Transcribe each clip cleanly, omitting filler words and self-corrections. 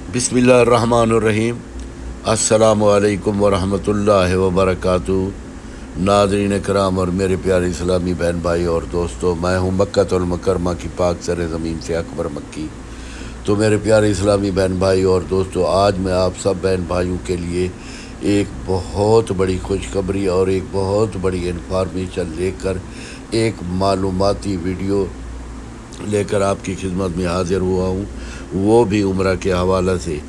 बिस्मिल्लाहिर्रहमानिर्रहीम। अस्सलामुअलैकुम वरहमतुल्लाहि वबरकातुहू। नाज़रीन कराम और मेरे प्यारे इस्लामी बहन भाई और दोस्तों, मैं हूँ मक्कातुल मुकर्रमा की पाक सर ज़मीन से अकबर मक्की। तो मेरे प्यारे इस्लामी बहन भाई और दोस्तों, आज मैं आप सब बहन भाइयों के लिए एक बहुत बड़ी खुशखबरी और एक बहुत बड़ी इन्फॉर्मेशन लेकर एक मालूमाती वीडियो लेकर आपकी खिदमत में हाज़िर हुआ हूँ, वो भी उम्रा के हवाले से।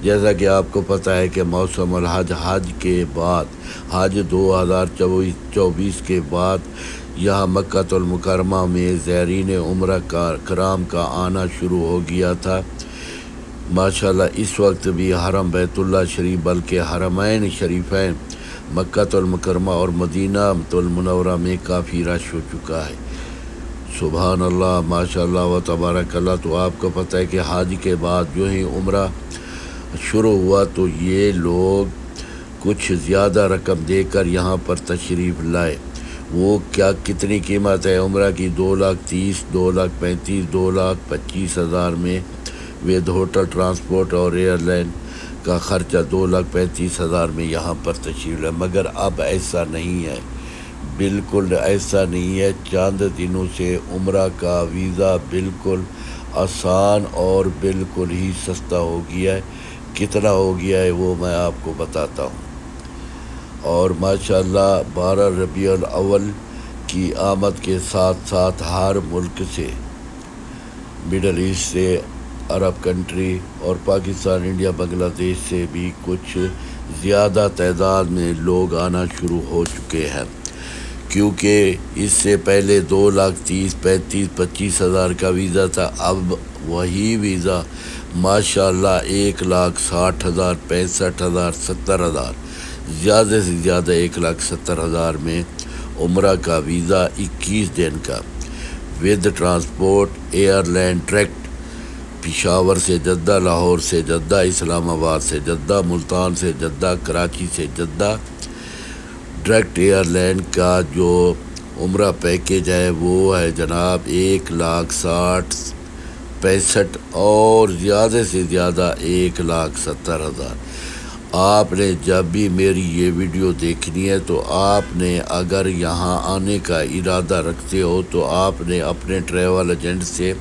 जैसा कि आपको पता है कि मौसम हज के बाद, हज 2024 के बाद यहाँ मक्कातुल मुकर्रमा में ज़ायरीन उम्रा का कराम का आना शुरू हो गया था। माशाल्लाह इस वक्त भी हरम बैतुल्लाह शरीफ बल्कि हरमैन शरीफैन मक्कातुल मुकर्रमा और मदीनातुल मुनव्वरा में काफ़ी रश हो चुका है। सुभान अल्लाह, माशाल्लाह व तबारकल्लाह। तो आपको पता है कि हज के बाद जो ही उम्रा शुरू हुआ तो ये लोग कुछ ज़्यादा रकम देकर यहाँ पर तशरीफ़ लाए। वो क्या कितनी कीमत है उम्रा की? 2,30,000, 2,35,000, 2,25,000 में विद होटल ट्रांसपोर्ट और एयरलाइन का ख़र्चा 2,35,000 में यहाँ पर तशरीफ़ लाए। मगर अब ऐसा नहीं है, बिल्कुल ऐसा नहीं है। चंद दिनों से उम्रा का वीज़ा बिल्कुल आसान और बिल्कुल ही सस्ता हो गया है। कितना हो गया है वो मैं आपको बताता हूँ। और माशाल्लाह 12 रबीउल अव्वल की आमद के साथ साथ हर मुल्क से, मिडल ईस्ट से, अरब कंट्री और पाकिस्तान, इंडिया, बांग्लादेश से भी कुछ ज़्यादा तादाद में लोग आना शुरू हो चुके हैं। क्योंकि इससे पहले 2,30,000, 35,000, 25,000 का वीज़ा था। अब वही वीज़ा माशाल्लाह 1,60,000, 65,000, 70,000, ज़्यादा से ज़्यादा 1,70,000 में उम्रा का वीज़ा 21 दिन का with transport airline direct Peshawar से जद्दा, लाहौर से जद्दा, इस्लामाबाद से जद्दा, मुल्तान से जद्दा, कराची से जद्दा। डायरेक्ट एयरलाइन का जो उम्रा पैकेज है वो है जनाब 1,60,000, 65,000 और ज़्यादा से ज़्यादा 1,70,000। आपने जब भी मेरी ये वीडियो देखनी है तो आपने अगर यहाँ आने का इरादा रखते हो तो आपने अपने ट्रैवल एजेंट से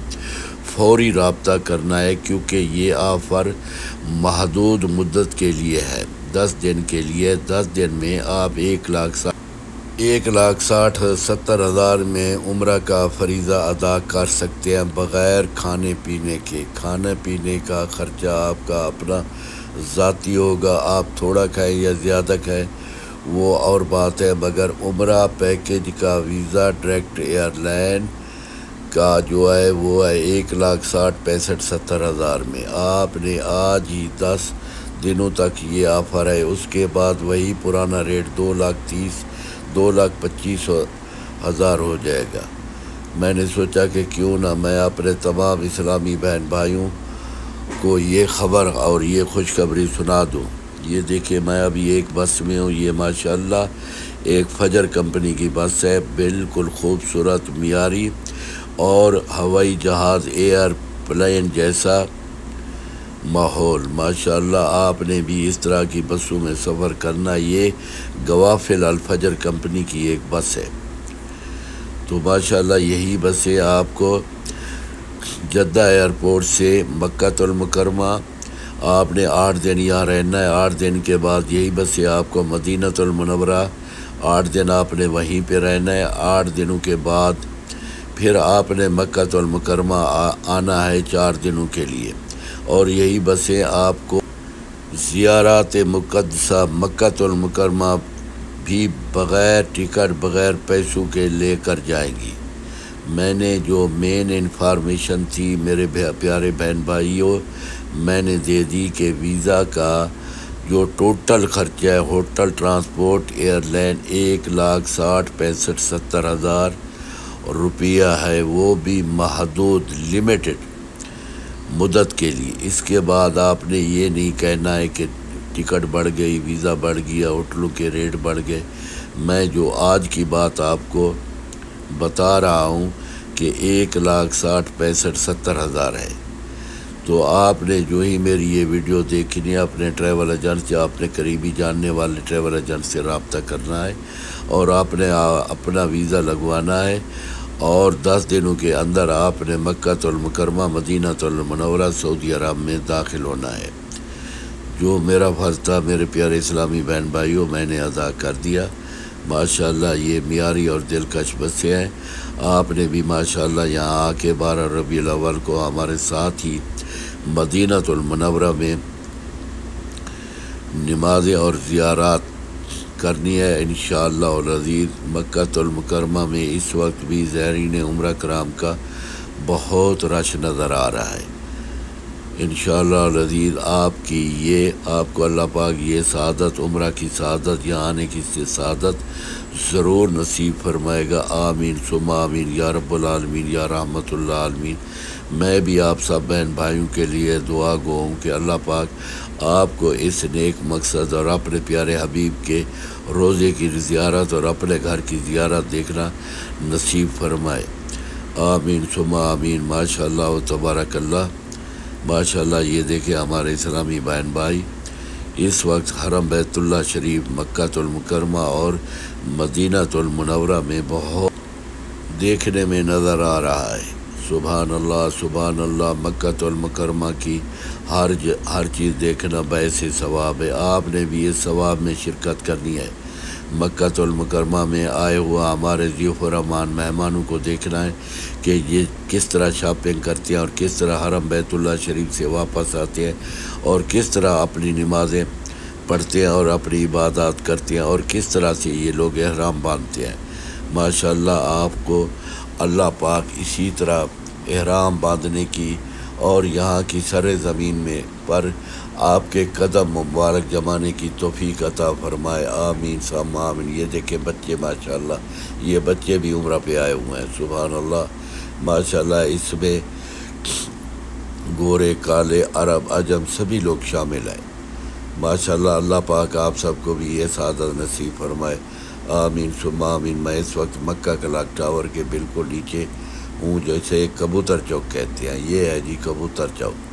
फौरी रब्ता करना है, क्योंकि ये ऑफ़र महदूद मुद्दत के लिए है, 10 दिन के लिए। 10 दिन में आप 1,60,70,000 में उम्रा का फरीज़ा अदा कर सकते हैं बग़ैर खाने पीने के। खाने पीने का ख़र्चा आपका अपना ज़ाती होगा, आप थोड़ा खाएं या ज़्यादा खाएं वो और बात है। मगर उम्रा पैकेज का वीज़ा डायरेक्ट एयरलाइन का जो है वो है 1,60,000, 65,000, 70,000 में। आपने आज ही 10 दिनों तक ये ऑफ़र है, उसके बाद वही पुराना रेट 2,30,000, 2,25,000 हो जाएगा। मैंने सोचा कि क्यों ना मैं अपने तमाम इस्लामी बहन भाइयों को ये ख़बर और ये खुशखबरी सुना दूँ। ये देखिए, मैं अभी एक बस में हूँ। ये माशाल्लाह एक फजर कंपनी की बस है, बिल्कुल खूबसूरत, मियारी और हवाई जहाज़ एयरप्लेन जैसा माहौल। माशाल्लाह आपने भी इस तरह की बसों में सफ़र करना। ये गवाफिल अल-फजर कंपनी की एक बस है। तो माशाल्लाह यही बसें आपको जद्दा एयरपोर्ट से मक्कातुल मुकर्रमा, आपने 8 दिन यहाँ रहना है। 8 दिन के बाद यही बसें आपको मदीनातुल मुनव्वरा, 8 दिन आपने वहीं पे रहना है। 8 दिनों के बाद फिर आपने मक्कातुल मुकर्रमा आना है 4 दिनों के लिए। और यही बसें आपको ज़ियारत मुक़द्दसा मक्कातुल मुकर्रमा भी बग़ैर टिकट, बग़ैर पैसों के लेकर जाएंगी। मैंने जो मेन इन्फॉर्मेशन थी मेरे प्यारे बहन भाइयों, मैंने दे दी कि वीज़ा का जो टोटल ख़र्चा है होटल, ट्रांसपोर्ट, एयरलाइन 1,60,000, 65,000, 70,000 रुपया है, वो भी महदूद लिमिटेड मुद्दत के लिए। इसके बाद आपने ये नहीं कहना है कि टिकट बढ़ गई, वीज़ा बढ़ गया, होटलों के रेट बढ़ गए। मैं जो आज की बात आपको बता रहा हूँ कि 1,60,000, 65,000, 70,000 है। تو آپ نے جو ہی میری یہ ویڈیو دیکھنی ہے اپنے ٹریول ایجنٹ سے، اپنے قریبی جاننے والے ٹریول ایجنٹ سے رابطہ کرنا ہے اور آپ نے اپنا ویزا لگوانا ہے، اور 10 دنوں کے اندر آپ نے مکہ المکرمہ مدینہ المنورہ سعودی عرب میں داخل ہونا ہے۔ جو میرا فرض تھا میرے پیارے اسلامی بہن بھائیوں، میں نے ادا کر دیا۔ ماشاءاللہ یہ معیاری اور دلکش بسیں ہیں۔ آپ نے بھی ماشاءاللہ یہاں آ کے 12 ربیع الاول کو ہمارے ساتھ ہی مدینہ المنورہ میں نمازیں اور زیارات کرنی ہے انشاءاللہ العزیز۔ مکہ المکرمہ میں اس وقت بھی زائرین عمرہ کرام کا بہت رش نظر آ رہا ہے۔ انشاءاللہ العزیز آپ کو اللہ پاک یہ سعادت، عمرہ کی سعادت، یہاں آنے کی سعادت ضرور نصیب فرمائے گا۔ آمین ثم آمین یا رب العالمین یا رحمت اللہ عالمین۔ میں بھی آپ سب بہن بھائیوں کے لیے دعا گو ہوں کہ اللہ پاک آپ کو اس نیک مقصد اور اپنے پیارے حبیب کے روزے کی زیارت اور اپنے گھر کی زیارت دیکھنا نصیب فرمائے۔ آمین ثم آمین۔ ماشاءاللہ و تبارک اللہ۔ ماشاءاللہ یہ دیکھیں ہمارے اسلامی بہن بھائی اس وقت حرم بیت اللہ شریف، مکہ المکرمہ اور مدینہ المنورہ میں بہت دیکھنے میں نظر آ رہا ہے۔ سبحان اللہ سبحان اللہ۔ مکہ المکرمہ کی ہر چیز دیکھنا باعث ثواب ہے۔ آپ نے بھی اس ثواب میں شرکت کرنی ہے۔ مکہ المکرمہ میں آئے ہوا ہمارے ضیوف الرحمان مہمانوں کو دیکھنا ہے کہ یہ کس طرح شاپنگ کرتے ہیں اور کس طرح حرم بیت اللہ شریف سے واپس آتے ہیں اور کس طرح اپنی نمازیں پڑھتے ہیں اور اپنی عبادات کرتے ہیں اور کس طرح سے یہ لوگ احرام باندھتے ہیں۔ ماشاءاللہ آپ کو اللہ پاک اسی طرح احرام باندھنے کی اور یہاں کی سر زمین میں پر آپ کے قدم مبارک جمانے کی توفیق عطا فرمائے۔ آمین ثم آمین۔ یہ دیکھیں بچے ماشاءاللہ، یہ بچے بھی عمرہ پہ آئے ہوئے ہیں۔ سبحان اللہ۔ ماشاءاللہ اس میں گورے، کالے، عرب، عجم سبھی لوگ شامل ہیں۔ ماشاءاللہ اللہ پاک آپ سب کو بھی یہ سعادت نصیب فرمائے۔ آمین ثم آمین۔ میں اس وقت مکہ کلاک ٹاور کے بالکل نیچے ہوں، جیسے کبوتر چوک کہتے ہیں، یہ ہے جی کبوتر چوک۔